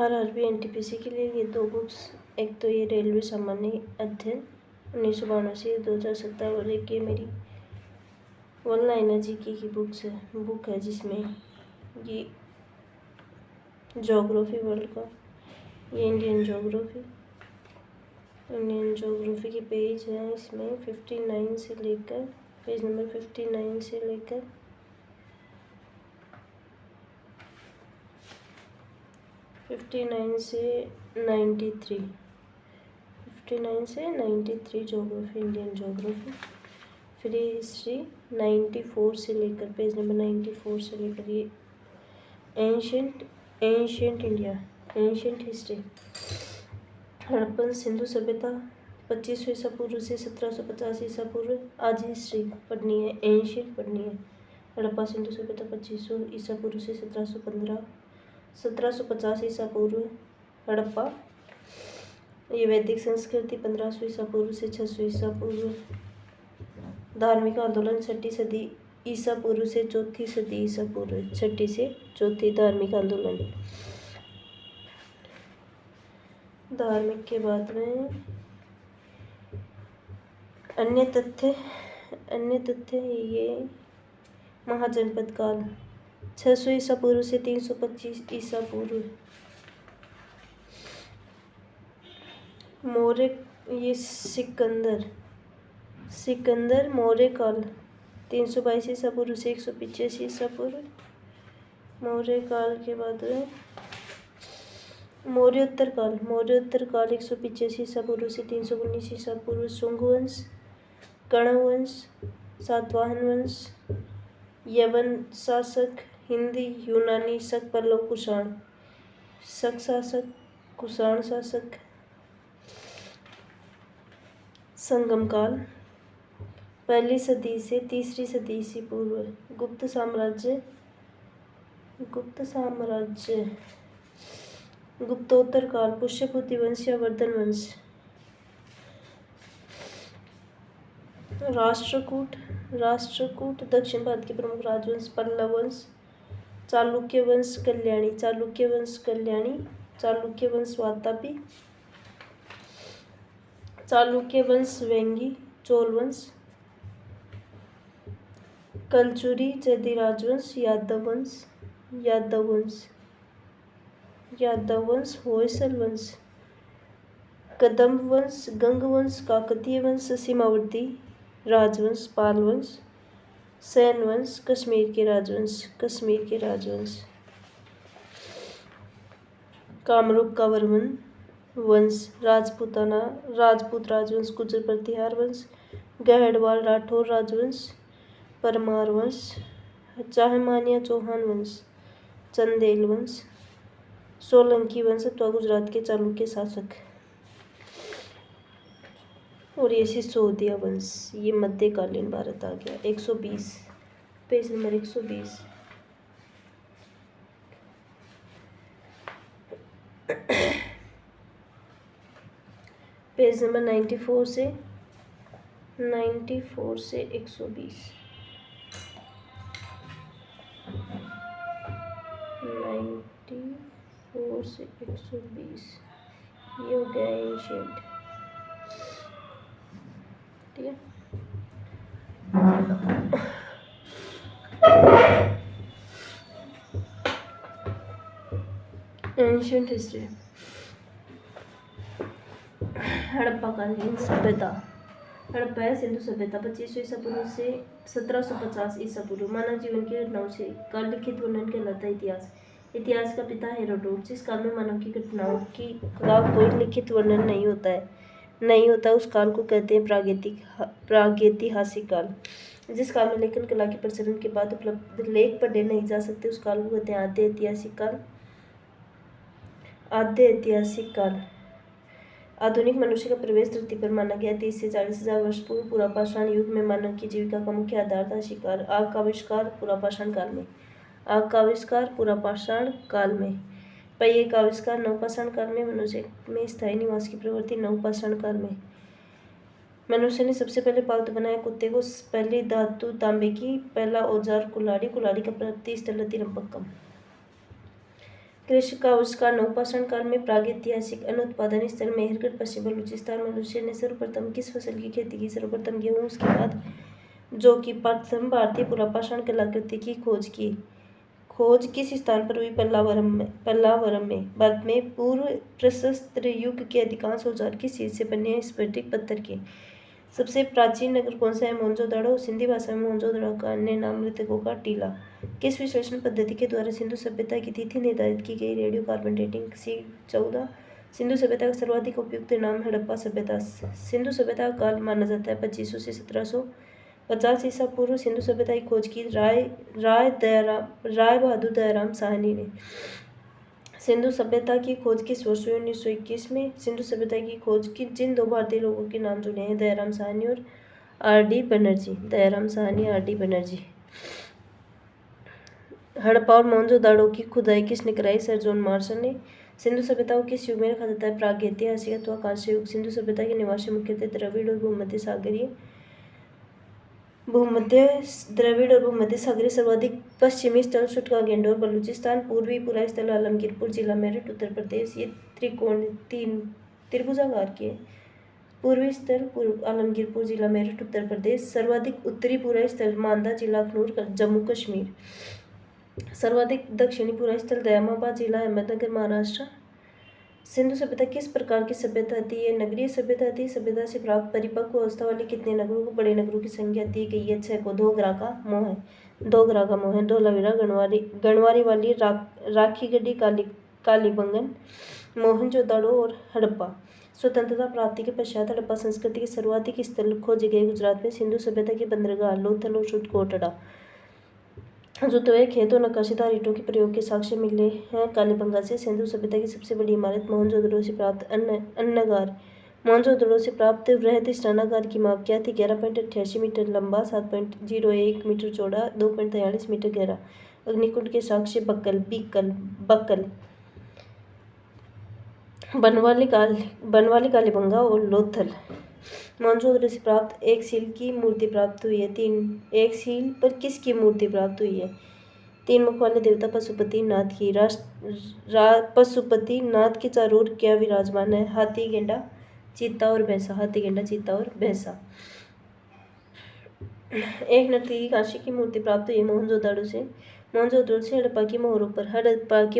RRB NTPC के लिए ये 2 बुक्स, एक तो ये रेलवे सामान्य अध्ययन 1992 से 2017 और एक ये मेरी वन लाइनर जीके की बुक है जिसमें ये ज्योग्राफी वर्ल्ड का, ये इंडियन ज्योग्राफी के पेज हैं। इसमें 59 से लेकर पेज नंबर 59 से लेकर 59 से 93 ज्योग्राफी, इंडियन ज्योग्राफी। फिर ये हिस्ट्री 94 से लेकर पेज नंबर 94 से लेकर ये ancient India, ancient history, Harappan Sindhu सभ्यता 2500 ईसा पूर्व से 1750 ईसा पूर्व। आज हिस्ट्री पढ़नी है, एंशियंट पढ़नी है। हड़प्पा सिंधु सभ्यता 2500 ईसा पूर्व से 1750 ईसा पूर्व हड़प्पा। ये वैदिक संस्कृति 1500 ईसा पूर्व से 600 ईसा पूर्व। धार्मिक आंदोलन 6ठी सदी ईसा पूर्व से 4थी सदी ईसा पूर्व, 6ठी से 4थी धार्मिक आंदोलन। धार्मिक के बाद में अन्य तथ्य ये महाजनपद काल 600 ईसा पूर्व से 325 ईसा पूर्व। मौर्य, ये सिकंदर मौर्य काल 322 ईसा पूर्व से 185 ईसा पूर्व। मौर्य काल के बाद मौर्योत्तर काल 185 ईसा पूर्व से 319 ईसा पूर्व। शुंग वंश, कण्व वंश, सातवाहन वंश, यवन शासक, हिंदी, यूनानी, शक, पल्लव, कुषाण, शक शासक, कुषाण शासक। संगम काल 1ली सदी से 3री सदी ईसा पूर्व। गुप्त साम्राज्य, गुप्तोत्तर काल पुष्यभूति वंश या वर्धन वंश। राष्ट्रकूट दक्षिण भारत के प्रमुख राजवंश। पल्लव वंश, चालुक्य वंश वातापी, चालुक्य वंश वेंगी, चोल वंश, कलचुरी जैदी राजवंश, यादव वंश, होयसल वंश, कदम्ब वंश, गंग वंश, काकतीय वंश, सीमावर्ती राजवंश, पाल वंश, सैन वंश, कश्मीर के राजवंश। कामरूप का वर्मन वंश, राजपूत राजवंश, गुर्जर प्रतिहार वंश, गहड़वाल राठौर राजवंश, परमार वंश, चाहमानिया चौहान वंश, चंदेल वंश, सोलंकी वंश अथवा गुजरात के चालुक्य शासक। और ये सिसोदिया वंश, ये मध्यकालीन भारत आ गया। 120 पेज नंबर 120। पेज नंबर 94 से 120। 94 से 120 ये हो गया एंशिएंट, ठीक है। एंशिएंट हिस्ट्री, हड़प्पाकालीन सभ्यता। हड़प्पा या सिंधु सभ्यता 2500 ईसा पूर्व से 1750 ईसा पूर्व। मानव जीवन की घटनाओं से का लिखित वर्णन कहलाता है इतिहास का पिता हेरोडोटस। जिस काल में मानव की घटनाओं का कोई लिखित वर्णन नहीं होता उस काल को कहते हैं प्रागैतिहासिक काल। जिस काल में लेखन कला के प्रचलन के बाद उपलब्ध लेख पढ़े नहीं जा सकते उस काल को कहते हैं आद्य ऐतिहासिक काल। आधुनिक मनुष्य का प्रवेश धरती पर माना गया 30 से 40 हजार वर्ष पूर्व। पुरापाषाण युग में मानव की जीविका का मुख्य आधार था शिकार। आग का आविष्कार पुरापाषाण काल में। पहिए का आविष्कार नवपाषाण काल में। मनुष्य में स्थायी निवास की प्रवृत्ति नवपाषाण काल में। मनुष्य ने सबसे पहले पालतू बनाया कुत्ते को। पहली धातु तांबे की। पहला औजार कुल्हाड़ी का प्रतिस्थल रतिरंपक्कम। कृषि का उसका नवपाषाण काल में प्रागैतिहासिक अनुत्पादन स्थल मेहरगढ़ पश्चिम बलूचिस्तान। मनुष्य ने सर्वप्रथम किस फसल की खेती की? सर्वप्रथम गेहूं, उसके बाद जो कि प्रथम भारतीय पुरापाषाण कलाकृति की खोज किस स्थान पर हुई? पल्लावरम में। भारत में पूर्व प्रशस्त्र युग के अधिकांश औजार किस चीज से बने हैं? स्फटिक पत्थर के। सबसे प्राचीन नगर कौन सा है? मोहनजोदड़ो। सिंधी भाषा में मोहनजोदड़ो का अन्य नाम मृतकों का टीला। किस विश्लेषण पद्धति के द्वारा सिंधु सभ्यता की तिथि निर्धारित की गई? Radio carbon dating. C14। Sindhu सभ्यता का सर्वाधिक उपयुक्त नाम? हड़प्पा सभ्यता। सिंधु सभ्यता का काल माना जाता है 2500 से 1750 ईसा पूर्व। सिंधु सभ्यता की खोज की राय बहादुर दयाराम साहनी ने। सिंधु सभ्यता की खोज किस वर्ष हुई? 1921 में। सिंधु सभ्यता की खोज की जिन दो भारतीय लोगों के नाम जुड़े हैं, दयाराम साहनी और R.D. बनर्जी। दयाराम साहनी, R.D. बनर्जी। हड़प्पा और मोहनजोदाड़ो की खुदाई किसने कराई? सर जॉन मार्शल ने। सिंधु सभ्यता को किस युग में रखा जाता है? प्रागैतिहासिक अथवा कांस्य युग। सिंधु सभ्यता के निवासी मुख्यतः द्रविड़ और भूमध्य सागरीय। सर्वाधिक पश्चिमी स्थल सुटका-गेंडोर बलूचिस्तान। पूर्वी पूरा स्थल आलमगीरपुर जिला मेरठ उत्तर प्रदेश। ये त्रिभुजाकार के पूर्वी स्थल आलमगीरपुर जिला मेरठ उत्तर प्रदेश। सर्वाधिक उत्तरी पूरा स्थल मांदा जिला अखनूर जम्मू कश्मीर। सर्वाधिक दक्षिणी पूरा स्थल दयामाबाद जिला अहमदनगर महाराष्ट्र। सिंधु सभ्यता किस प्रकार की सभ्यता थी? ये नगरीय सभ्यता थी। सभ्यता से प्राप्त परिपक्व अवस्था वाले कितने नगरों को बड़े नगरों की संज्ञा दी गई है? 6 को। धोगरा का मोह, धोलावीरा, गणवारी वाली, राखीगढ़ी, कालीबंगन, मोहनजोदड़ो और हड़प्पा। स्वतंत्रता प्राप्ति के पश्चात हड़प्पा संस्कृति के सर्वाधिक स्थल खोजे गए गुजरात में। सिंधु सभ्यता के बंदरगाह लोथल और सुरकोटड़ा। जुते हुए खेत और नक्काशीदार ईंटों के प्रयोग के साक्ष्य मिले हैं कालीबंगा से। सिंधु सभ्यता की सबसे बड़ी इमारत मोहनजोदड़ो से प्राप्त अन्नगार। मोहनजोदड़ो से प्राप्त वृहद स्नानागार की माप क्या थी? 11.88 मीटर लंबा, 7.01 मीटर चौड़ा, 2.43 मीटर गहरा। अग्निकुंड के साक्ष्य बक्कल, बनवाली, कालीबंगा और लोथल। मोहनजोदड़ो से प्राप्त एक सील की मूर्ति प्राप्त हुई है। 3 एक सील पर किसकी मूर्ति प्राप्त हुई है? 3 मुख वाले देवता पशुपति नाथ की। पशुपति नाथ के चारों ओर क्या विराजमान है? हाथी, गेंडा, चीता और भैंसा। हाथी, गेंडा, चीता और भैंसा। एक नर्तकी कांस्य की मूर्ति प्राप्त हुई है मोहनजोदड़ो से। हड़प्पा की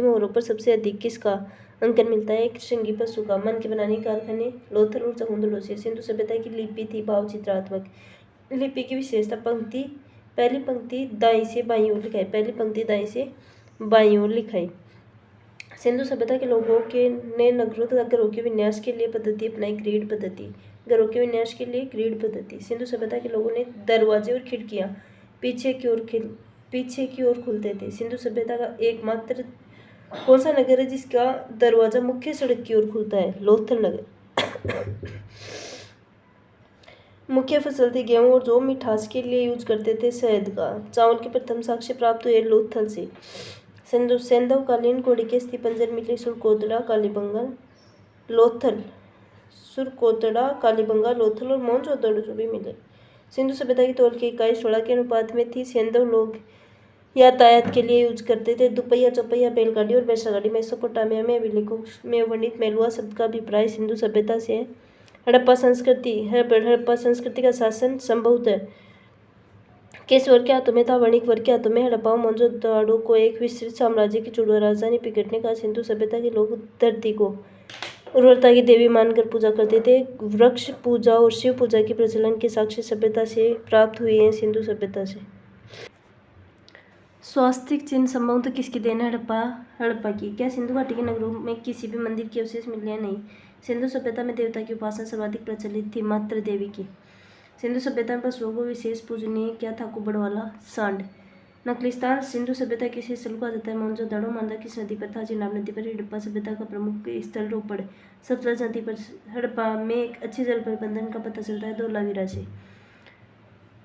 मोहरों पर सबसे अधिक किसका अंकन मिलता है? एक श्रृंगी पशु का। मन के बनाने के कारखाने लोथल और चमुंदड़ो से। सिंधु सभ्यता की लिपि थी भाव चित्रात्मक। लिपि की विशेषता पहली पंक्ति दाईं से बाईं ओर लिखाई। सिंधु सभ्यता के लोगों ने नगरों तथा घरों के विन्यास के लिए पद्धति अपनाई, ग्रिड पद्धति। सिंधु सभ्यता के लोगों ने दरवाजे और खिड़कियां पीछे की ओर खुलते थे। सिंधु सभ्यता का एकमात्र कौन सा नगर है जिसका दरवाजा मुख्य सड़क की ओर खुलता है? लोथल नगर। मुख्य फसल थी गेहूं और जो मिठास के लिए यूज करते थे शहद का। चावल के प्रथम साक्ष्य प्राप्त हुए लोथल से। सैंधवकालीन घोड़े के अस्थिपंजर मिले सुरकोतड़ा, कालीबंगा, लोथल और मोहनजोदड़ो भी मिले। सिंधु सभ्यता की तौल की इकाई 16 के अनुपात में थी। सैंधव लोग यातायात के लिए यूज करते थे दुपहिया, चौपहिया, बैलगाड़ी और बैसागाड़ी। मेसोपोटामिया में अभिलेखों में वर्णित मेलुआ शब्द का अभिप्राय सिंधु सभ्यता से है। हड़प्पा संस्कृति का शासन संभवतः किस वर्ग के हाथों में था? वणिक वर्ग के हाथों में। हड़प्पा और मोहनजोदड़ो को एक विस्तृत साम्राज्य की जुड़वा राजधानी पिघटने का। सिंधु सभ्यता के लोग धरती को उर्वरता की देवी मानकर पूजा करते थे। वृक्ष पूजा और शिव पूजा के प्रचलन के साक्ष्य सभ्यता से प्राप्त हुए हैं सिंधु सभ्यता से। स्वास्तिक चिन्ह संभवतः किसकी देन है? हड़प्पा की। क्या सिंधु घाटी के नगरों में किसी भी मंदिर के अवशेष मिले हैं? नहीं। सिंधु सभ्यता में देवता की उपासना सर्वाधिक प्रचलित थी, मात्र देवी की। सिंधु सभ्यता में पशुओं को विशेष पूजनीय क्या था? कुबड़वाला, सांड। नकलिस्तान सिंधु सभ्यता किस स्थल को आ जाता है? मोहनजोदड़ो। मांदा किस नदी पर था? चिनाब नदी पर। हड़प्पा सभ्यता का प्रमुख स्थल रोपड़, सतलज नदी पर। हड़प्पा में एक अच्छे जल प्रबंधन का पता चलता है धोलावीरा से।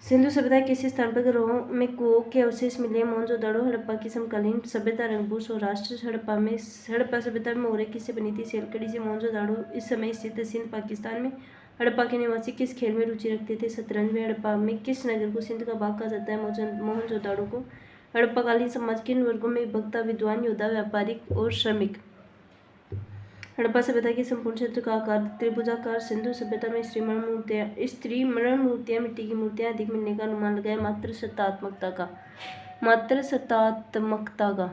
सिंधु सभ्यता किस स्थान पर घरों में कुओं के अवशेष मिले हैं? मोहनजोदड़ो। हड़प्पा की समकालीन सभ्यता रंगपुर, सौराष्ट्र। हड़प्पा सभ्यता में मोहरें किससे बनी थी? सेलकड़ी से। मोहनजोदड़ो इस समय स्थित है सिंध, पाकिस्तान में। हड़प्पा के निवासी किस खेल में रुचि रखते थे? शतरंज में। हड़प्पा में किस नगर को सिंध का भाग कहा जाता है? मोहनजोदड़ो को। हड़प्पाकालीन समाज किन वर्गों में विभक्त था? विद्वान, योद्धा, व्यापारिक और श्रमिक। हड़प्पा सभ्यता के संपूर्ण क्षेत्र का आकार त्रिभुजाकार। सिंधु सभ्यता में स्त्री मरण मूर्तियां, मिट्टी की मूर्तियां अधिक मिलने का अनुमान लगाया। मात्र सतात्मकता का।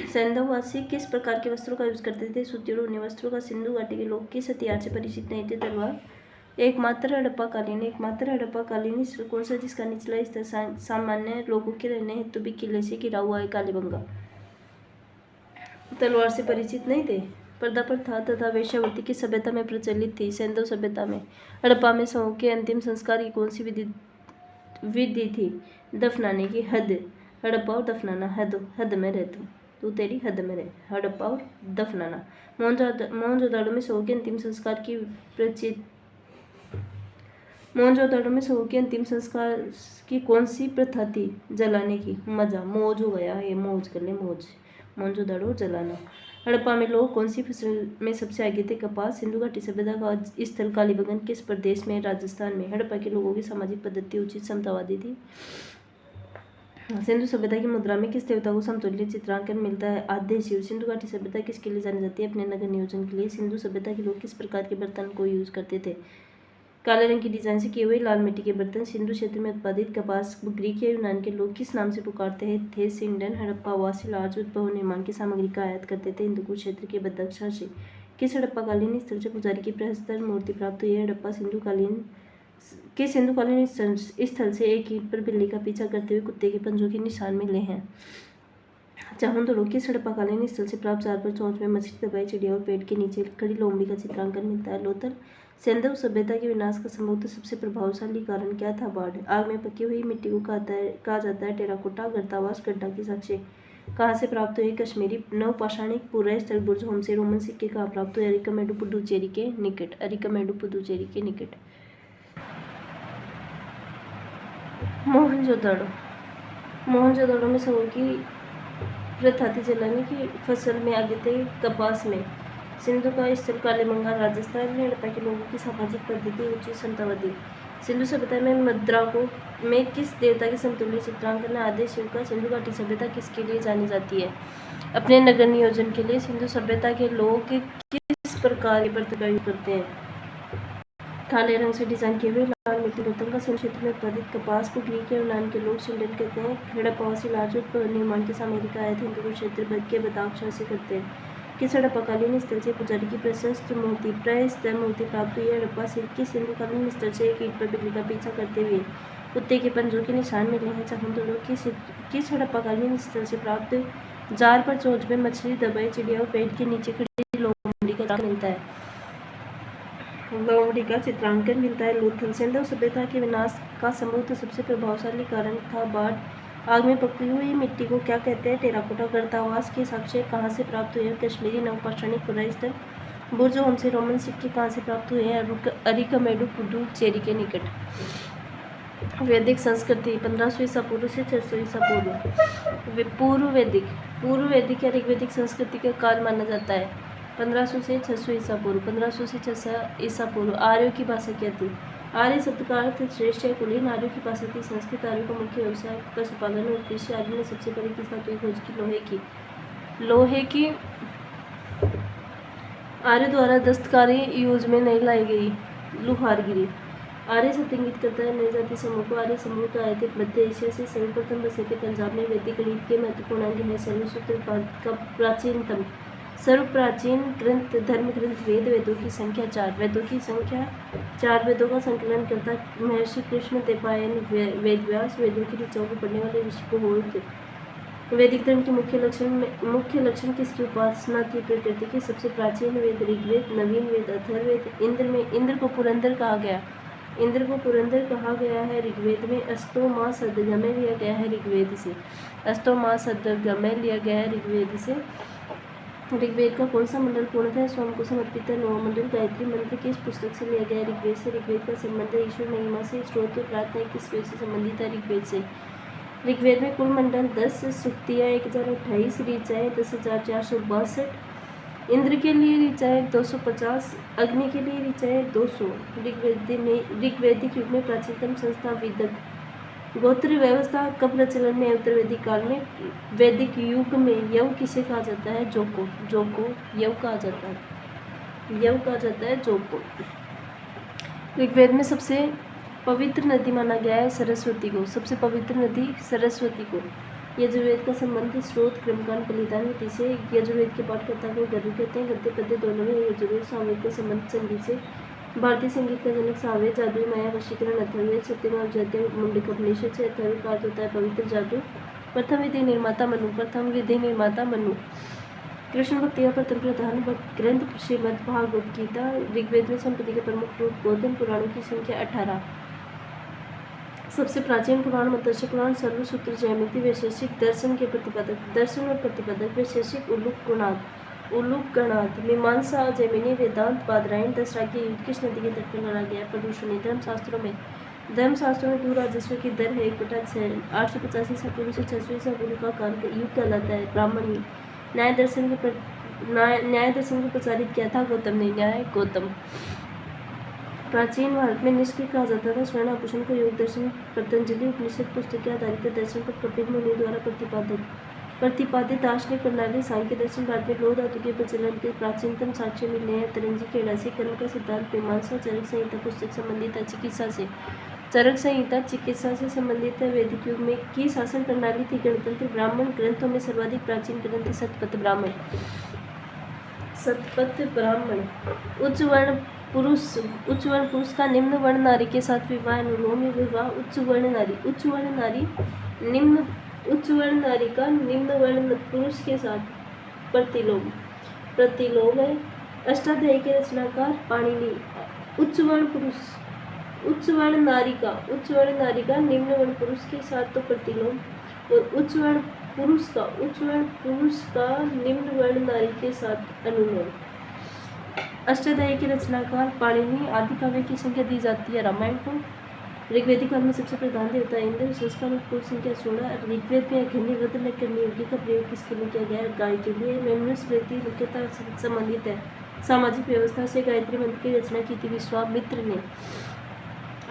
सैंधववासी किस प्रकार के वस्त्रों का यूज करते थे? सूती और ऊनी वस्त्रों का। सिंधु घाटी के लोग किस हथियार से परिचित नहीं थे? तलवार। एकमात्र हड़प्पाकालीन स्थल कौन सा जिसका निचला स्तर सामान्य लोगों के रहने हेतु भी किले से घिरा हुआ है? कालीबंगा। तलवार से परिचित नहीं थे। पर्दा प्रथा तथा वेश्यावृत्ति किस सभ्यता में प्रचलित थी? सैंधव सभ्यता में। हड़प्पा में शवों के अंतिम संस्कार की कौन सी विधि थी? दफनाने की। हद। हड़प्पा और दफनाना। हद में रह तू तेरी हद में रह। हड़प्पा और दफनाना। मोहनजोदाड़ो में शवों के अंतिम संस्कार की कौन सी प्रथा थी? जलाने की। मजा। मौज हो गया ये, मौज कर ले मौज। मोहनजोदाड़ो जलाना। हड़प्पा में लोग कौन सी फसल में सबसे आगे थे? कपास। सिंधु घाटी सभ्यता का स्थल कालीबंगन किस प्रदेश में? राजस्थान में। हड़प्पा के लोगों की सामाजिक पद्धति उचित समतावादी थी। सिंधु सभ्यता की मुद्रा में किस देवता को समतुल्य चित्रांकन मिलता है? आद्य शिव। सिंधु घाटी सभ्यता किसके लिए जानी जाती है? अपने नगर नियोजन के लिए। सिंधु सभ्यता के लोग किस प्रकार के बर्तन को यूज करते थे? काले रंग की डिजाइन से किए हुए लाल मिट्टी के बर्तन। सिंधु क्षेत्र में उत्पादित कपास ग्रीक या यूनान के लोग किस नाम से पुकारते थे? सिंडन। हड़प्पावासी लार्ज भवन निर्माण की सामग्री का आयात करते थे हिंदुकुश क्षेत्र के बदख्शां से। किस हड़प्पाकालीन स्थल से पुजारी की प्रहस्तर मूर्ति प्राप्त हुई है? हड़प्पा। सिंधुकालीन स्थल से एक ईंट पर बिल्ली का पीछा करते हुए कुत्ते के पंजों के निशान मिले हैं। चाहुंदड़ो किस हड़प्पाकालीन स्थल से प्राप्त जार पर चोंच में मछली दबाई चिड़िया और पेड़ के नीचे खड़ी लोमड़ी का चित्रांकन मिलता है? लोथल। सैंधव सभ्यता के विनाश का संभवतः सबसे प्रभावशाली कारण क्या था? बाढ़। आग में पकी हुई मिट्टी को कहा जाता है टेराकोटा। गर्तावास गड्ढा के साक्ष्य कहाँ से प्राप्त हुए? कश्मीरी नवपाषाणिक पूरा स्थल बुर्ज होम से रोमन सिक्के कहाँ प्राप्त हुए? अरिकमेडु पुडुचेरी के निकट। मोहनजोदड़ो में शवों की प्रथा थी जलाने की। फसल में आगे थे कपास में। सिंधु का स्थल कालीबंगा। राजस्थान में। हड़प्पा के लोगों की सामाजिक पद्धति उच्च समतावादी। सिंधु सभ्यता में मुद्रा में किस देवता के समतुल्य चित्रांकन है? आद्य शिव का। सिंधु घाटी सभ्यता किसके लिए जानी जाती है? अपने नगर नियोजन के लिए। सिंधु सभ्यता के लोग किस प्रकार के बर्तन का यूज करते हैं? काले रंग से डिजाइन किए हुए लाल मिट्टी बर्तन का। सिंधु क्षेत्र में उत्पादित कपास को ग्रीक या यूनान के लोग सिंडन कहते हैं। हड़प्पावासी लार्ज भवन निर्माण की सामग्री का आयात हिंदुकुश क्षेत्र के बदख्शां से करते हैं। किस हड़प्पाकालीन स्थल से पुजारी की प्रशस्त प्रहस्तर मूर्ति प्राप्त हुई है? हड़प्पा। किस सिंधुकालीन स्थल से एक ईंट पर बिल्ली का पीछा करते हुए कुत्ते के पंजों के निशान मिले हैं? चाहुंदड़ो किस हड़प्पाकालीन स्थल से प्राप्त जार पर चोंच में मछली दबाई चिड़िया और पेड़ के नीचे खड़ी लोमड़ी का चित्रांकन मिलता है? लोथल। सैंधव सभ्यता के विनाश का संभवतः सबसे प्रभावशाली कारण था बाढ़। आग में पकी हुई मिट्टी को क्या कहते हैं? टेराकोटा। गर्तावास के साक्ष्य कहाँ से प्राप्त हुए? कश्मीरी नवपाषाणिक पूरा स्थल बुर्ज होम से रोमन सिक्के कहाँ से प्राप्त हुए हैं? अरिकमेडु पुडुचेरी के निकट। वैदिक संस्कृति 1500 ईसा पूर्व से 600 ईसा पूर्व। पूर्व वैदिक या ऋग्वैदिक संस्कृति का काल माना जाता है 1500 से 600 ईसा पूर्व। 1500 से 600 ईसा पूर्व। आर्यों की भाषा क्या थी? आर्य शब्द का अर्थ श्रेष्ठ या कुलीन। आर्यों की भाषा थी संस्कृत। आर्यों का मुख्य व्यवसाय पशुपालन और कृषि। आर्यों ने सबसे पहले किस धातु की खोज की? लोहे की। आर्य द्वारा दस्तकारी यूज में नहीं लाई गई लुहारगिरी। आर्य शब्द इंगित करता है नए जाति समूह को। आर्य समूह तो आए थे मध्य एशिया से। सर्वप्रथम बसे थे पंजाब में। वैदिक गणित के महत्वपूर्ण अंग है सर्वसूत्र का प्राचीनतम सर्वप्राचीन ग्रंथ धर्म ग्रंथ वेद। वेदों की संख्या 4। वेदों का संकलन करता महर्षि कृष्ण द्वैपायन वेदव्यास। वेदों की ऋचाओं को पढ़ने वाले ऋषि को होते। वैदिक धर्म के मुख्य लक्षण किसकी उपासना थी? प्रकृति की। सबसे प्राचीन वेद ऋग्वेद, नवीन वेद अथर्ववेद। इंद्र को पुरंदर कहा गया है ऋग्वेद में। अस्तो मां सदगमय लिया गया है ऋग्वेद से। ऋग्वेद का कौन सा मंडल पूर्णतः स्वयं को समर्पित है? नौवां मंडल। गायत्री मंत्र किस पुस्तक से लिया गया है? ऋग्वेद से। ऋग्वेद का संबंध ईश्वर महिमा से। स्तोत्र प्रार्थना किस वेद से संबंधित है? ऋग्वेद से। ऋग्वेद में कुल मंडल 10, सूक्तियाँ 1028, ऋचाएँ 10,462, इंद्र के लिए ऋचाएँ 250, अग्नि के लिए ऋचाएँ 200। ऋग्वैदिक युग में प्राचीनतम संस्था वेदक गोत्र व्यवस्था कब प्रचलन में? उत्तर वैदिक काल में। वैदिक युग में यव किसे कहा जाता है? जौ को यव कहा जाता है, यव कहा जाता है जौ को। ऋग्वेद में सबसे पवित्र नदी माना गया है सरस्वती को, सबसे पवित्र नदी सरस्वती को। यजुर्वेद का संबंध स्रोत क्रमकांड बलिदान विधि से। यजुर्वेद के पाठकर्ता को गरुड़ कहते हैं। गद्य पद्य दोनों में यजुर्वेद सामवेद का संबंध संगीत से। भारतीय संगीत का जनक सामवेद। जादुई माया वशीकरण अथर्ववेद। सत्यम मुंडकोपनिषद से। अथर्व का अर्थ होता है पवित्र जादू। प्रथम विधि निर्माता मनु, प्रथम विधि निर्माता मनु। कृष्ण भक्ति का प्रथम प्रधान ग्रंथ श्रीमद् भागवत गीता। ऋग्वेद में संपत्ति के प्रमुख रूप गोधन। पुराणों की संख्या 18। सबसे प्राचीन पुराण मत्स्य पुराण। सर्वसूत्र जयमिति। वैशेषिक दर्शन के प्रतिपादक, दर्शन और प्रतिपादक। वैशेषिक उलूक गणात। मीमांसा जैमिनी। वेदांत बादरायण। दसरा के युद्ध किस नदी के तट पर लड़ा गया? प्रदूषणी। धर्मशास्त्रों में भू राजस्व की दर है 1/6। 885 ईसा पूर्व से 600 ईसा पूर्व का काल युग कहलाता है। ब्राह्मण युग। न्याय दर्शन को प्रचारित किया था गौतम ने। न्याय गौतम। प्राचीन भारत में निष्क्रिय कहा जाता था स्वर्ण आभूषण को। योग दर्शन पतंजलि उपनिषद पुस्तक के आधारित दर्शन पर कपिल मुनि द्वारा प्रतिपादित दार्शनिक प्रणाली सांख्य दर्शन। भारत में लौह धातु के प्रचलन के प्राचीनतम साक्ष्य मिले हैं तरंजी खेड़ा से। कर्म का सिद्धांत मीमांसा। चरक संहिता पुस्तक संबंधित है चिकित्सा से। चरक संहिता चिकित्सा से संबंधित है। वैदिक युग में की शासन प्रणाली थी गणतंत्र। ब्राह्मण ग्रंथों में सर्वाधिक प्राचीन ग्रंथ शतपथ ब्राह्मण। उच्च वर्ण पुरुष का निम्न वर्ण नारी के साथ विवाह अनुलोम विवाह। उच्च वर्ण नारी का निम्न वर्ण पुरुष के साथ प्रतिलोम है। अष्टाध्यायी के रचनाकार पाणिनि। उच्च वर्ण नारी का निम्न वर्ण पुरुष के साथ तो प्रतिलोम, और उच्च वर्ण पुरुष का निम्न वर्ण नारी के साथ अनुलोम। अष्टाध्यायी के रचनाकार पाणिनि। आदि काव्य की संख्या दी जाती है रामायण को। ऋग्वेदिक काल में सबसे प्रधान देवता इंद्र। संस्कार और कुल संख्या 16। ऋग्वेद में अग्नि वध न करने योग्य का प्रयोग किसके लिए किया गया? गाय के लिए। मनुस्मृति मुख्यतः संबंधित है सामाजिक व्यवस्था से। गायत्री मंत्र की रचना की थी विश्वामित्र ने।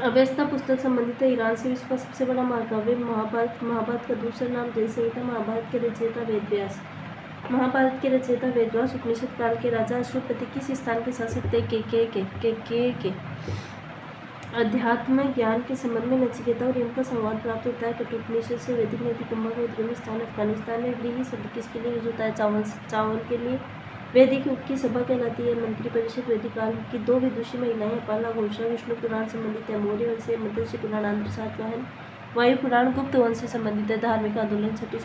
अवेस्ता पुस्तक संबंधित है ईरान से। विश्व का सबसे बड़ा महाकाव्य महाभारत का दूसरा नाम जय संहिता। महाभारत के रचयिता वेदव्यास। महाभारत के रचयिता वेदव्यास। उपनिषद काल के राजा अश्वपति किस स्थान के शासक थे? के अध्यात्म ज्ञान के संबंध में नचिकेता और यम का संवाद प्राप्त होता है कठोपनिषद से। वैदिक नदी कुंभा का उद्गम स्थान अफगानिस्तान में। व्रीहि शब्द किसके लिए यूज होता है? चावल के लिए। वैदिक युग की सभा कहलाती है मंत्रिपरिषद। वैदिक काल की 2 विदुषी महिलाएं अपाला घोषा। विष्णु पुराण संबंधित है मौर्य वंश से। मत्स्य पुराण आंध्र सातवाहन। वायु पुराण गुप्त वंश से संबंधित है। धार्मिक आंदोलन 6ठी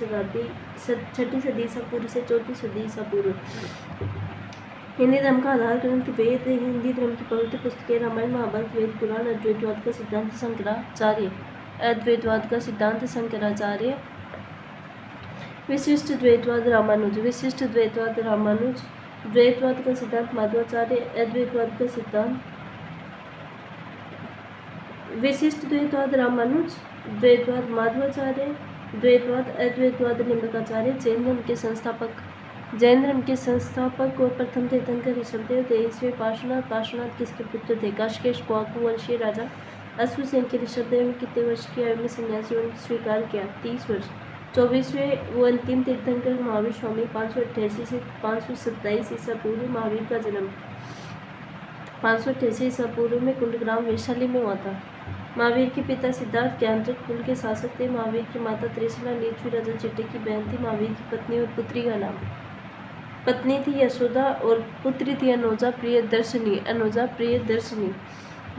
सदी ईसा पूर्व से 4ठी सदी ईसा पूर्व। हिंदी धर्म का आधार ग्रंथ वेद। हिंदी धर्म की पवित्र पुस्तकें रामायण महाभारत वेद पुराण। अद्वैतवाद का सिद्धांत शंकराचार्य। विशिष्ट द्वैतवाद रामानुज। द्वैतवाद का सिद्धांत माधवाचार्य। अद्वैतवाद का सिद्धांत विशिष्ट द्वैतवाद रामानुज। द्वैतवाद माधवाचार्य। द्वैतवाद अद्वैतवाद निम्बकाचार्य। जैन धर्म के संस्थापक और प्रथम तीर्थंकर ऋषभदेव। 23वें पार्श्वनाथ किसके पुत्र थे? काशकेश वंशीय राजा अश्वसेन के। ऋषभदेव ने कितने वर्ष की आयु में सन्यासी जीवन स्वीकार किया? 30 वर्ष। 24वें व अंतिम तीर्थंकर महावीर स्वामी 588 से 527 ईसा पूर्व। महावीर का जन्म 588 ईसा पूर्व में कुंडग्राम वैशाली में हुआ था। महावीर के पिता सिद्धार्थ ज्ञानचक्र कुल के शासक थे। महावीर की माता त्रिशला नीचवी राजा चिट्टे की बहन थी। महावीर की पत्नी और पुत्री का नाम पत्नी थी यशोदा और पुत्री थी अनुजा प्रियदर्शनी।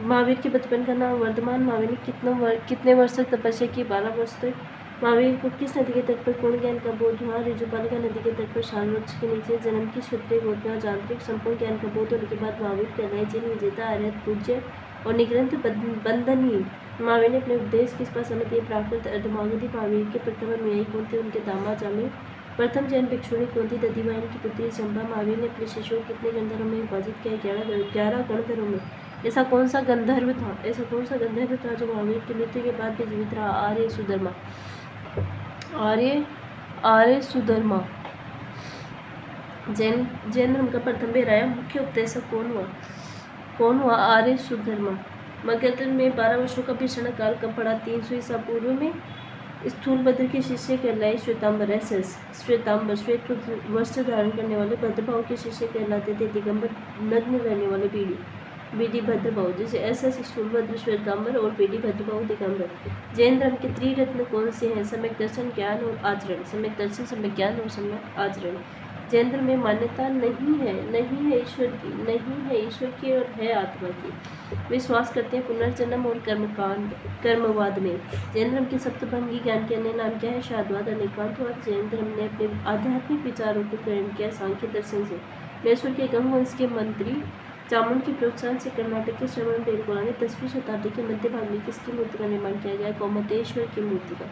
महावीर के बचपन का नाम वर्धमान। महावीर ने कितने वर्ष तक तपस्या की? 12 वर्ष तक। महावीर को किस नदी के तट पर पूर्ण ज्ञान का बोध हुआ? ऋजुपालिका नदी के तट पर शाल वृक्ष के नीचे। जन्म की क्षत्रिय गोत्र में जांत्रिक संपूर्ण ज्ञान का बोध होने के बाद महावीर कहलाए जिन विजेता अरहत पूज्य और निग्रंथ बंधनहीन। महावीर ने अपने उपदेश किस भाषा में दिए? प्राकृत अर्धमागधी। महावीर के प्रथम अनुयायी कौन थे? उनके दामाद जामिल। प्रथम जैन भिक्षुणी कौन थी? दधिवाहिन की पुत्री चंपा। महावीर ने अपने शिष्यों को कितने गणधरों में विभाजित किया? 11 गणधरों में। ऐसा कौन सा गंधर्व था जो महावीर की मृत्यु के बाद भी जीवित रहा? आर्य सुधर्मा। जैन धर्म का प्रथम बेराया मुख्य उपदेशक कौन हुआ? आर्य सुधर्मा। मगध में 12 वर्षों का भीषण काल कब पड़ा? 300 ईसा पूर्व में। स्थूलभद्र के शिष्य कहलाए श्वेतांबर। एसएस श्वेतांबर श्वेत वस्त्र धारण करने वाले। भद्रभाव के शिष्य कहलाते थे दिगंबर नग्न रहने वाले। बीडी भद्रभाव। जैसे एसएस स्थूलभद्र श्वेतांबर और बीडी भद्रभाव दिगंबर। जैन धर्म के त्रिरत्न कौन से हैं? सम्यक दर्शन, ज्ञान और आचरण। सम्यक दर्शन, सम्यक ज्ञान और सम्यक आचरण। जैन धर्म में मान्यता नहीं है ईश्वर की, नहीं है ईश्वर की और है आत्मा की। विश्वास करते हैं पुनर्जन्म और कर्मवाद में। जैन धर्म के सप्तभंगी ज्ञान के अन्य नाम क्या है? शाद्वाद, अनेकांतवाद। जैन धर्म ने अपने आध्यात्मिक विचारों को ग्रहण किया सांख्य दर्शन से। मैसूर के गंग वंश के मंत्री चामुंड के प्रोत्साहन से कर्नाटक के श्रवण बेलगोला ने 10वीं शताब्दी के मध्य भाग में किसकी मूर्ति का निर्माण किया गया? गोमतेश्वर की मूर्ति का।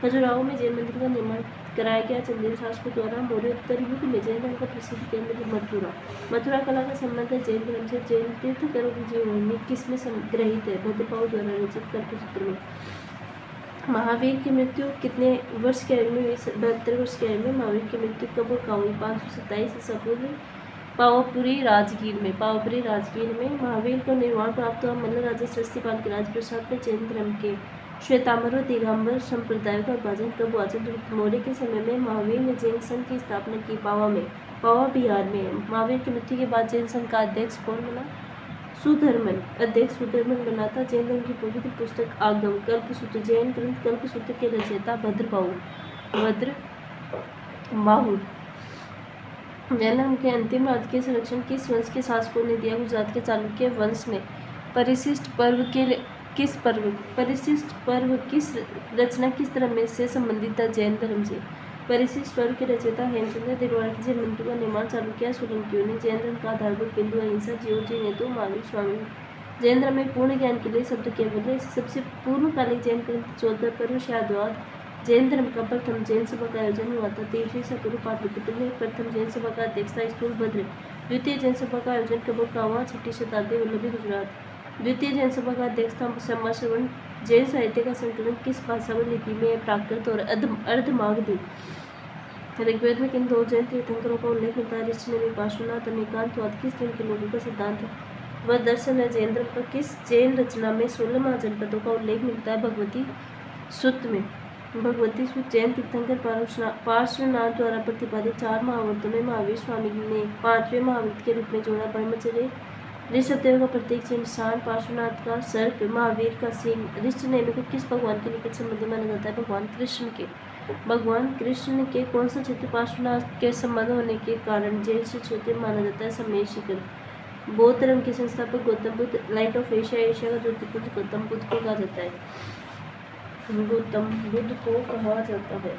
खजुराहो में जैन मंदिर का निर्माण कराया गया चंदेल शासकों द्वारा। मौर्योत्तर युग में जैन धर्म का प्रसिद्ध केंद्र मथुरा कला का संबंध है जैन धर्म से। जैन तीर्थंकरों की जीवनी किसमें संग्रहित है? भद्रभाव द्वारा रचित कल्पसूत्र में। महावीर की मृत्यु कितने वर्ष की आयु में? 72 वर्ष की आयु में। महावीर की मृत्यु कब और कहाँ हुई? 527 ईसा पूर्व पावापुरी राजगीर में। पावापुरी राजगीर में महावीर को निर्वाण प्राप्त हुआ। मल्ल राजा सरस्वतीपाल के राजप्रसाद में जैन धर्म के श्वेतांबर और दिगंबर संप्रदाय का विभाजन कब हुआ? चंद्रगुप्त मौर्य के समय में। महावीर ने जैन संघ की स्थापना की पावा में, पावा बिहार में। महावीर की मृत्यु के बाद जैन संघ का अध्यक्ष कौन बना? सुधर्मन। अध्यक्ष सुधर्मन बना था। जैन धर्म की पवित्र पुस्तक आगम कल्पसूत्र। जैन ग्रंथ कल्पसूत्र के रचयिता भद्रभाव। जैन धर्म के अंतिम राजकीय संरक्षण किस वंश के शासकों ने दिया? गुजरात के चालुक्य वंश ने। परिशिष्ट पर्व किस रचना किस धर्म में से संबंधित था? जैन धर्म से। परिशिष्ट पर्व के रचयिता हेमचंद्र दिलवाड़ा के जैन मंदिर का निर्माण चालू किया सोलंकियों ने। जैन धर्म का आधारभूत बिंदु अहिंसा, जीव जी हेतु महावीर स्वामी। जैन धर्म में पूर्ण ज्ञान के लिए शब्द क्या बोले? सबसे पूर्वकालिक जैन ग्रंथ 14 पर्व शाद्वाद। जैन धर्म का प्रथम जैन सभा का आयोजन हुआ था 300 ईसा पूर्व पाटलिपुत्र में। प्रथम जैन सभा का अध्यक्ष था स्थूलभद्र। द्वितीय जैन सभा का आयोजन कब और कहाँ हुआ? 6ठी शताब्दी वल्लभी गुजरात। द्वितीय जैन सभा का अध्यक्ष था समाश्रवण। जैन साहित्य का संकलन किस भाषा में लिपि में है? प्राकृत और अर्धमागधी। ऋग्वेद में किन 2 जैन तीर्थंकरों का उल्लेख मिलता है? ऋषि पार्श्वनाथ। अनेकांतवाद किस धर्म के लोगों का सिद्धांत है? वह दर्शन है। जैन धर्म का किस जैन रचना में 16 महाजनपदों का उल्लेख मिलता है? भगवती सूत्र में। भगवती सूत्र जैन तीर्थंकर पार्श्वनाथ द्वारा प्रतिपादित 4 महाव्रतों में महावीर स्वामी ने 5वें महाव्रत के रूप में जोड़ा। ब्रह्मचर्य ऋषभदेव का प्रतीक से निशान, पार्श्वनाथ का सर्प, महावीर का सिंह। ऋषनेमि को किस भगवान के निकट संबंधी माना जाता है? भगवान कृष्ण के। भगवान कृष्ण के कौन सा क्षेत्र पार्श्वनाथ के संबंध होने के कारण जैन क्षेत्र माना जाता है? समय शिखर। बौद्ध धर्म के संस्थापक Gautam Buddha. Light of Asia, Asia का ज्योतिपुंज गौतम बुद्ध को कहा जाता है। गौतम बुद्ध को कहा जाता है।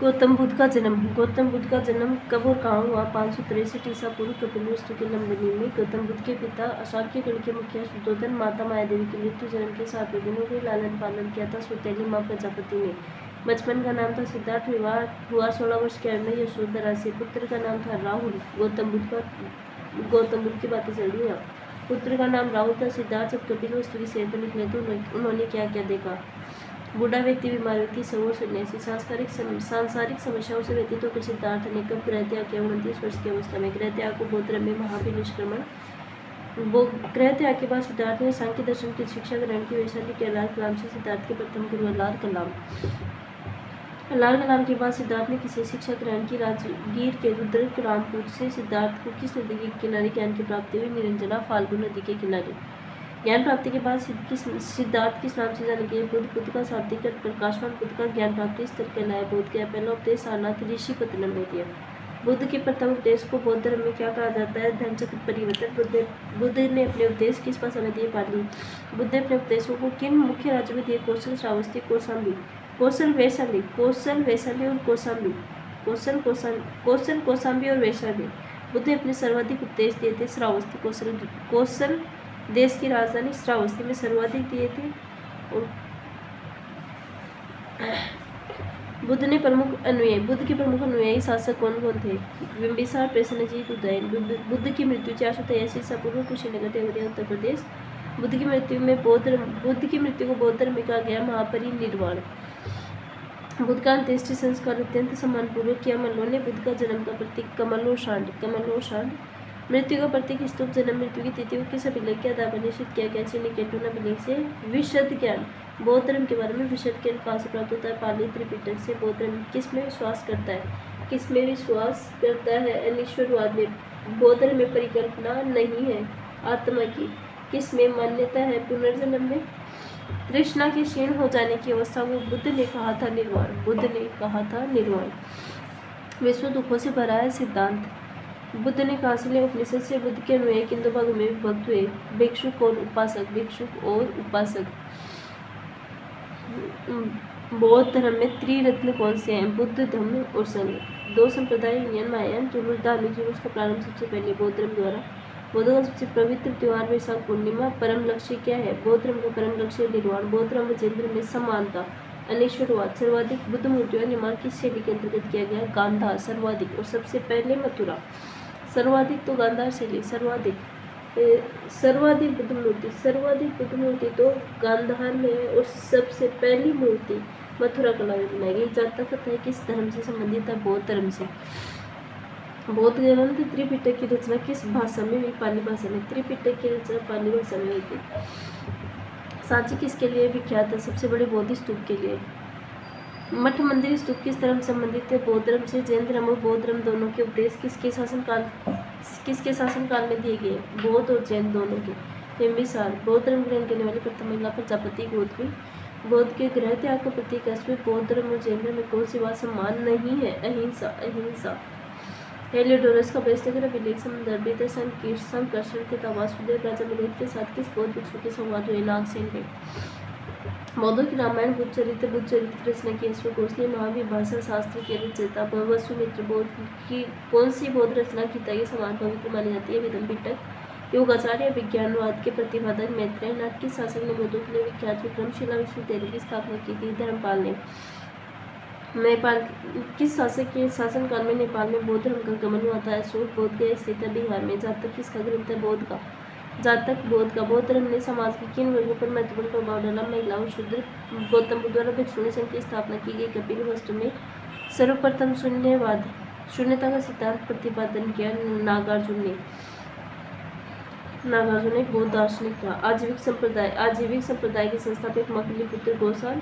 गौतम बुद्ध का जन्म कब और कहाँ हुआ? 563 ईसा पूर्व कपिलवस्तु के लंबनी में। गौतम बुद्ध के पिता अशाक्य गण के मुखिया शुद्धोधन। माता माया देवी की मृत्यु जन्म के 7वें दिन हुई। लालन पालन किया था सौतेली माँ प्रजापति ने। बचपन का नाम था सिद्धार्थ। विवाह हुआ 16 वर्ष की आयु में यशोधरा से। पुत्र का नाम था राहुल। गौतम बुद्ध की बातें चल रही है। पुत्र का नाम राहुल था। सिद्धार्थ जब कपिलवस्तु की सेवा पर निकले तो उन्होंने क्या क्या देखा? बूढ़ा व्यक्ति, बीमार व्यक्ति, सौर सन्यासी। सांसारिक समस्याओं से व्यतीत होकर सिद्धार्थ ने कब गृह त्याग किया? 29 वर्ष की अवस्था में। गृह त्याग को बौद्ध धर्म में महापरिनिष्क्रमण। गृह त्याग के बाद सिद्धार्थ ने सांख्य दर्शन की शिक्षा ग्रहण की। वैशाली के लाल कलाम से सिद्धार्थ के प्रथम गुरु लाल कलाम के बाद सिद्धार्थ ने किसी शिक्षा ग्रहण की? राजगीर के रुद्ररामपुर से सिद्धार्थ को किस नदी के किनारे ज्ञान की प्राप्ति हुई? निरंजना फाल्गु नदी के किनारे। ज्ञान प्राप्ति के बाद सिद्धार्थ किस नाम से जाने गए? बुद्ध का शाब्दिक अर्थ प्रकाशवान। बुद्ध का ज्ञान प्राप्ति स्तर कहलाया बोध गया। पहला उपदेश सारनाथ ऋषिपत्तनम में दिया। बुद्ध के प्रथम उपदेश को बौद्ध धर्म में क्या कहा जाता है? धर्मचक्र परिवर्तन। बुद्ध ने अपने उपदेश किस भाषा में दिए? पाली। बुद्ध ने अपने उपदेशों को किन मुख्य राज्यों में दिए? कौशल, श्रावस्ती, कौशाम्बी। कौशल, वैशाली और कौशाम्बी। कौशल, कौशाम्बी और वैशाली। बुद्ध ने अपने सर्वाधिक उपदेश दिए थे श्रावस्ती, कौशल देश की राजधानी श्रावस्ती में सर्वाधिक दिए थे। और बुद्ध के प्रमुख अनुयायी शासक कौन कौन थे? बिंबिसार, प्रसेनजीत, उदयन। बुद्ध की मृत्यु 483 ईसा पूर्व कुशीनगर देवरिया उत्तर प्रदेश। बुद्ध की मृत्यु को बौद्ध धर्म में कहा गया महापरिनिर्वाण। बुद्ध का अंत्येष्टि संस्कार अत्यंत सम्मानपूर्वक किया। मल्लों ने बुद्ध का जन्म का प्रतीक कमल और सांड। मृत्यु का प्रतीक स्तूप, जन्म मृत्यु की तिथि को किस अभिलेख के आधार पर निश्चित किया गया? चीनी केटून अभिलेख से। विशद ज्ञान, बौद्ध धर्म के बारे में विशद ज्ञान कहाँ से प्राप्त होता है? पाली त्रिपिटक से। बौद्ध धर्म किस में विश्वास करता है? किस में विश्वास करता है? अनिश्वरवाद में। बौद्ध धर्म में परिकल्पना नहीं है आत्मा की। किस में मान्यता है? पुनर्जन्म में। तृष्णा के क्षीण हो जाने की अवस्था को बुद्ध ने कहा था निर्वाण। बुद्ध ने कहा था निर्वाण। विश्व दुखों से भरा है सिद्धांत, बुद्ध ने कहा से लिया? उपनिषद से। बुद्ध के अनुयायी किन दो भागों में विभक्त हुए? भिक्षुक और उपासक। भिक्षुक और उपासक। बौद्ध धर्म में त्रिरत्न कौन से हैं? बुद्ध, धम्म और संघ। दो संप्रदाय, हीनयान महायान। जुलूस, धार्मिक जुलूस का प्रारंभ सबसे पहले बौद्ध धर्म द्वारा। बौद्ध का सबसे पवित्र त्योहार वैशाख पूर्णिमा। परम लक्ष्य क्या है? बौद्ध धर्म का परम लक्ष्य निर्वाण। बौद्ध धर्म में जैन धर्म में समानता, अनिश्वरवाद। सर्वाधिक बुद्ध मूर्तियों का निर्माण किस शैली के अंतर्गत किया गया? गांधार। सर्वाधिक और सबसे पहले मथुरा। सर्वाधिक तो गांधार शैली। सर्वाधिक बुद्ध मूर्ति तो गांधार में है और सबसे पहली मूर्ति मथुरा कला में बनाई गई। जातक है किस धर्म से संबंधित है? बौद्ध धर्म से। बौद्ध ग्रंथ त्रिपिटक की रचना किस भाषा में हुई? पाली भाषा में। त्रिपिटक की रचना पाली भाषा में हुई थी। सांची किसके लिए विख्यात है? सबसे बड़े बौद्ध स्तूप के लिए। मठ मंदिर स्तूप किस धर्म से संबंधित है? बौद्ध धर्म से। जैन धर्म और बौद्ध धर्म दोनों के उपदेश किसके शासनकाल में दिए गए? बौद्ध और जैन दोनों के। बिंबिसार, बौद्ध धर्म ग्रहण करने वाली प्रथम महिला प्रजापति गौतमी। बौद्ध के गृह त्याग का प्रतीक है। बौद्ध धर्म और जैन धर्म में कौन सी बात समान नहीं है? अहिंसा। हेलियोडोरस का बेस्तगर अभिलेख संदर्भित है। संकर्षण के वासुदेव राजा मगध के साथ किस बौद्ध भिक्षु के संवाद हुए? नागसेन के। बौद्धों की रामायण बुद्ध चरित्र रचना की अश्वघोष ने महाविभाषा शास्त्र के रचयिता वसुमित्र। बौद्ध की कौन सी बौद्ध रचना गीता के समान पवित्र मानी जाती है? विदम्पिटक। योगाचार्य विज्ञानवाद के प्रतिपादक मैत्रेय नाथ किस शासक ने बौद्धों के लिए विख्यात विक्रमशिला विश्वविद्यालय की स्थापना की थी? धर्मपाल ने। नेपाल किस शासक के शासनकाल में नेपाल में बौद्ध धर्म का गमन हुआ था? अशोक। बोध गया स्थित है बिहार में। जातक किसका ग्रंथ है? बौद्ध का। जातक बौद्ध का। बौद्ध धर्म ने समाज के किन वर्गों पर महत्वपूर्ण प्रभाव डाला? महिलाओं, शूद्र। गौतम बुद्ध द्वारा भिक्षुणी संघ की स्थापना की गई। कपिल वस्तु में सर्वप्रथम शून्यता का सिद्धांत प्रतिपादन किया नागार्जुन ने। एक बौद्ध दार्शनिक था। आजीविक संप्रदाय के संस्थापक मकलिपुत्र गोसाल।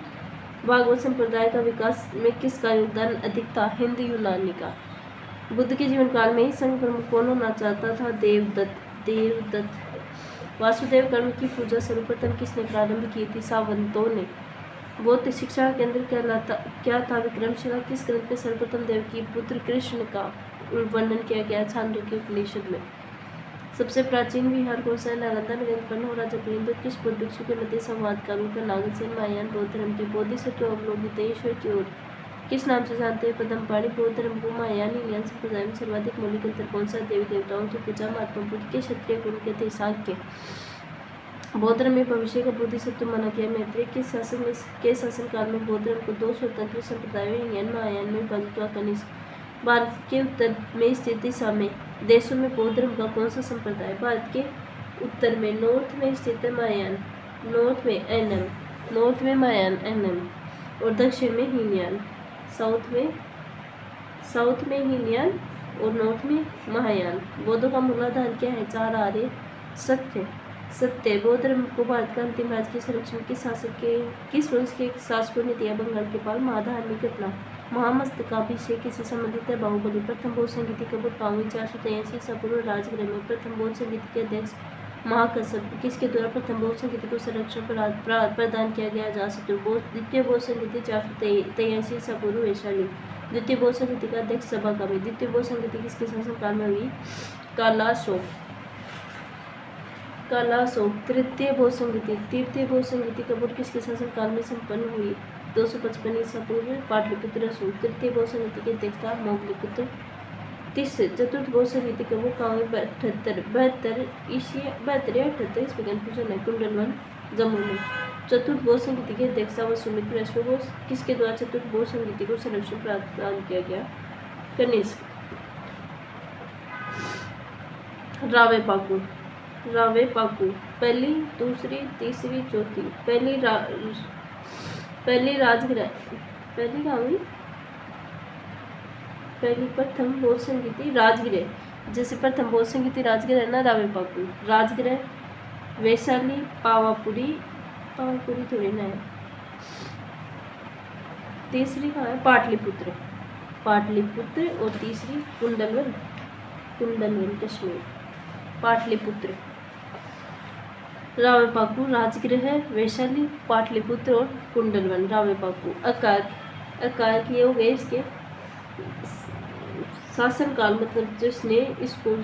भागवत संप्रदाय का विकास में किसका योगदान अधिक था? हिंद यूनानी का। बुद्ध के जीवन काल में ही संघ प्रमुख कौन होना चाहता था? देवदत्त। वासुदेव कर्म की पूजा सर्वप्रथम किसने प्रारंभ की थी? सावंतों ने। बौद्ध शिक्षा का केंद्र क्या था? विक्रमशिला। किस ग्रंथ में सर्वप्रथम देव की पुत्र कृष्ण का वर्णन किया गया? छांदोग्य उपनिषद में। सबसे प्राचीन विहार कौन सा है? नालंदा में उत्पन्न हो राजा पुलिंद किस बौद्ध भिक्षु के मध्य संवाद का रूप है? नागसेन। महायान बौद्ध धर्म के बोधिसत्व अवलोकित ईश्वर की ओर किस नाम से जानते हैं? पद्मपाणि। बौद्ध धर्म को महायान हीनयान संप्रदाय में सर्वाधिक मौलिक अंतर कौन सा? देवी देवताओं की पूजा। महात्मा बुद्ध के क्षत्रिय गुरु के थे शाक्य। बौद्ध धर्म में भविष्य का बोधिसत्व माना गया। मैत्रेय के शासनकाल में बौद्ध धर्म को दो स्वतंत्र संप्रदायों हीनयान महायान में विभाजित हुआ। कनिष्क। भारत के उत्तर में स्थित दिशा में देशों में बौद्ध धर्म का कौन सा संप्रदाय? भारत के उत्तर में नॉर्थ में स्थित है महायान। नॉर्थ में महायान एनएम और दक्षिण में हीनयान। साउथ में हीनयान और नॉर्थ में महायान। बौद्धों का मूलाधार क्या है? 4 आर्य सत्य। बौद्ध धर्म को भारत का अंतिम राज्य के संरक्षण किस वंश के शासकों ने दिया? बंगाल के पाल। महाधार्मिक घटना महामस्तकाभिषेक किससे संबंधित है? बाहुबली। प्रथम बौद्ध संगीति कब उत्पन्न हुई? 483 ईसा पूर्व राजगृह में। प्रथम बौद्ध संगीति के अध्यक्ष महाकश्यप। किसके द्वारा प्रथम बौद्ध संगीति को संरक्षण प्रदान किया गया? अजातशत्रु। द्वितीय बौद्ध संगीति 483 ईसा पूर्व वैशाली। द्वितीय बौद्ध संगीति का अध्यक्ष सभागामी। द्वितीय बौद्ध संगीति किसके शासनकाल में हुई? कालाशोक। तृतीय बौद्ध संगीति कब और किसके शासनकाल में संपन्न हुई? 255 ईसा पूर्व पाटलिपुत्र अशोक। तृतीय बौद्ध संगीति के अध्यक्षता मोगलिपुत्र। चतुर्थ बौद्ध संगीति कब और कहाँ हुई? 72 या 78 ईस्वी में पूजन है कुंडलवन जम्मू में। चतुर्थ बौद्ध संगीति की अध्यक्षता वसुमित्र अश्वघोष। किसके द्वारा चतुर्थ बौद्ध संगीति को संरक्षण प्रदान किया गया? कनिष्क। रावे पाकू। पहली, दूसरी, तीसरी, चौथी। पहली राजगृह। पहली कहाँ हुई? पहली प्रथम बौद्ध संगीति राजगृह। जैसे प्रथम बहुत संगीति राजगृह है ना, रावे पाकू, राजगृह वैशाली, पावापुरी, पावापुरी थोड़ी ना है। तीसरी कहाँ है, पाटलिपुत्र, पाटलिपुत्र, और तीसरी कुंडलवन, कुंडलवन कश्मीर, पाटलिपुत्र, रावेपाकू, राजगृह वैशाली, पाटलिपुत्र और कुंडलवन, रावेपाकू। अकार, अकार की हो गए इसके शासनकाल, मतलब जिसने इसको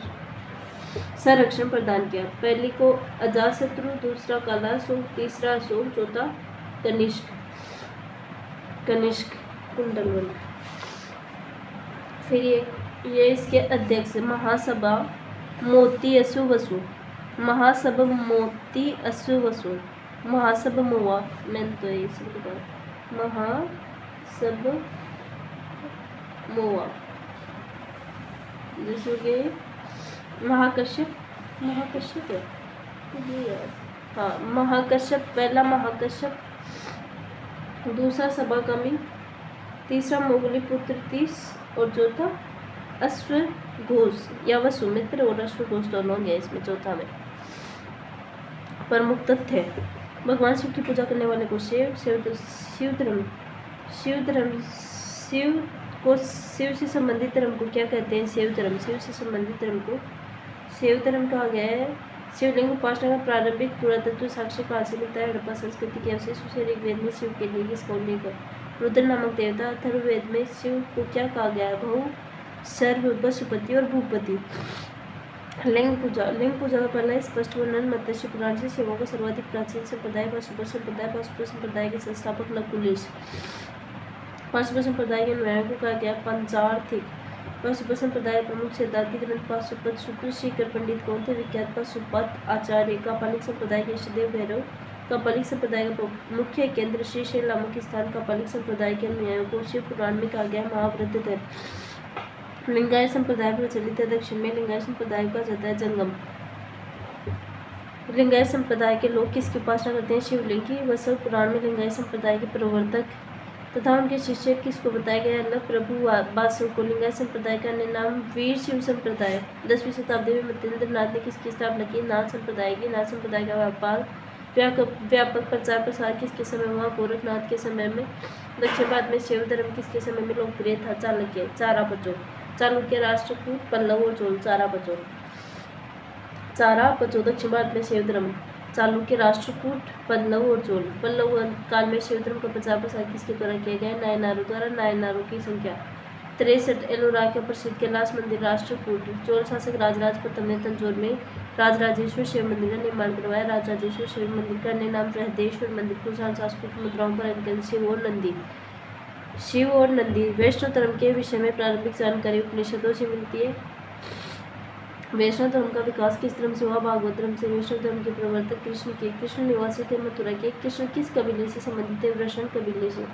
संरक्षण प्रदान किया। पहली को अजातशत्रु, दूसरा कालाशोक, तीसरा अशोक, चौथा कनिष्क, कनिष्क, कुंडलवन। फिर ये इसके अध्यक्ष महासभा मोती असु वसु, महासभा मोती असु वसु, महासभा मोआ, मैंने तो ये सब बताया, महासभा मोआ। जैसे महाकश्यप, महाकश्यप है ये यार, हाँ महाकश्यप, पहला महाकश्यप, दूसरा सभा कमी, तीसरा मोगली पुत्र 30 और चौथा अश्वघोष या वसुमित्र और अश्वघोष दोनों गए इसमें चौथा में। प्रमुख तथ्य, भगवान शिव की पूजा करने वाले को शिव, शिव धर्म, शिव धर्म, शिव को, शिव से संबंधित धर्म को क्या कहते हैं, शिव धर्म, शिव से संबंधित धर्म को शिव धर्म कहा गया है। शिवलिंग उपासना का प्रारंभिक पुरातत्व साक्ष्य कहाँ से मिलता है, हड़प्पा संस्कृति के अवशेष। ऋग्वेद में शिव के लिए किसका उल्लेख है, रुद्र नामक देवता। अथर्ववेद में शिव को क्या कहा गया है, बहु, सर्व, पशुपति और भूपति। लिंग पूजा, लिंग पूजा का पहला स्पष्ट वर्णन मत्स्य पुराण से। शिवों का सर्वाधिक प्राचीन संप्रदाय पाशुपत संप्रदाय, पाशुपत संप्रदाय के संस्थापक नकुलेश। पाशुपत संप्रदाय के अनुयायियों को कहा गया पंचार्थिक। पाशुपत संप्रदाय प्रमुख सिद्धांतिक ग्रंथ पाशुपत शुक्ल शीकर पंडित कौन थे, विख्यात पाशुपत आचार्य। कापालिक संप्रदाय के इष्टदेव भैरव। कापालिक संप्रदाय का मुख्य केंद्र श्रीशैल नामक स्थान। कापालिक संप्रदाय के अनुयायियों को शिव पुराण में कहा गया महाव्रतधर। लिंगायत संप्रदाय प्रचलित है दक्षिण में। लिंगायत संप्रदाय का जाता है जंगम। लिंगायत संप्रदाय के लोग किसकी उपासना करते हैं, शिवलिंग की। वसव पुराण में लिंगायत संप्रदाय के प्रवर्तक तथा उनके शिष्य किसको बताया गया है, प्रभु वासु को। लिंगायत संप्रदाय का अन्य नाम वीर शिव संप्रदाय। 10वीं शताब्दी में मत्येंद्र नाथ ने किसकी स्थापना की, नाथ संप्रदाय की। नाथ संप्रदाय का व्यापक प्रचार प्रसार किसके समय हुआ, गोरखनाथ के समय में। दक्षिण भारत में शैव धर्म किसके समय में लोकप्रिय था, चाणक्य। चारापचो, चालुक्य, राष्ट्रकूट, पल्लव और चोल। चारापचो, चारापचो दक्षिण भारत में शैव धर्म। चालुक्य, राष्ट्रकूट, पल्लव और चोल। पल्लव काल में शिव धर्म का प्रचार प्रसार किसके द्वारा किया गया, नायनारों द्वारा। नायनारों की संख्या 63। एलोरा का प्रसिद्ध कैलाश मंदिर राष्ट्रकूट। चोल शासक राजराज प्रथम ने तंजौर में राजराजेश्वर शिव मंदिर का निर्माण करवाया। राजराजेश्वर शिव मंदिर का अन्य नाम बृहदेश्वर मंदिर। कुषाण संस्कृत मुद्राओं पर अंकन शिव और नंदी। शिव और नंदी। वैष्णव धर्म के विषय में प्रारंभिक जानकारी उपनिषदों से मिलती है। वैष्णव धर्म का विकास किस धर्म से हुआ, भागवत धर्म से। वैष्णव धर्म के प्रवर्तक कृष्ण के। कृष्ण निवासी थे मथुरा के। कृष्ण किस कबीले से संबंधित थे, वृषण कबीले से।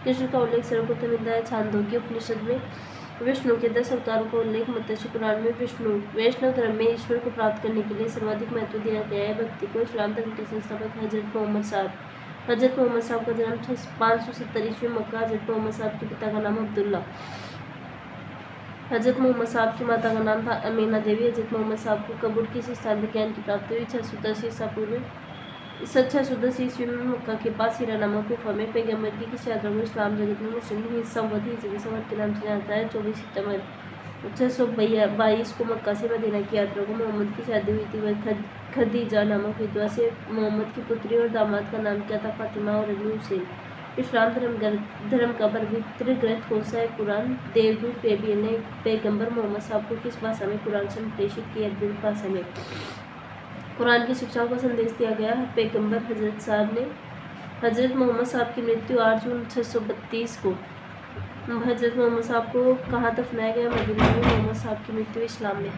कृष्ण का उल्लेख सर्वप्रथम मिलता है छांदोग्य उपनिषद में। विष्णु के 10 अवतारों का उल्लेख मत्स्य पुराण में। विष्णु, वैष्णव धर्म में ईश्वर को प्राप्त करने के लिए सर्वाधिक महत्व दिया गया है भक्ति को। इस्लाम धर्म के संस्थापक हजरत मोहम्मद साहब। हजरत मोहम्मद साहब का जन्म 570 ईस्वी मक्का। हजरत मोहम्मद साहब के पिता का नाम अब्दुल्ला। हजरत मोहम्मद साहब की माता का नाम था अमीना देवी। हजरत मोहम्मद साहब को कब्र किस स्थान पर ज्ञान की प्राप्ति हुई, 610 ईसा पूर्व। 610 ईस्वी में मक्का के पास हीरा नामक गुफा में। पैगम्बर की किस यात्रा को इस्लाम जगत में मुस्लिम संवत के नाम से जानता है, 24 सितंबर 622 को मक्का से मदीना की यात्रा को मोहम्मद की शादी हुई थी। वह खदीजा नामक विधवा से मोहम्मद की पुत्री और दामाद का नाम क्या था, फातिमा और अली हुसैन। इस्लाम धर्म का पवित्र ग्रंथ कौन सा है, कुरान। देवदूत बेबियल ने पैगंबर मोहम्मद साहब को किस भाषा में कुरान संप्रेषित किया, अरबी भाषा में। कुरान की शिक्षाओं का संदेश दिया गया पैगंबर हजरत साहब ने। हजरत मोहम्मद साहब की मृत्यु 8 जून 632 को। हजरत मोहम्मद साहब को कहाँ दफनाया गया, मदीना में। मोहम्मद साहब की मृत्यु इस्लाम में।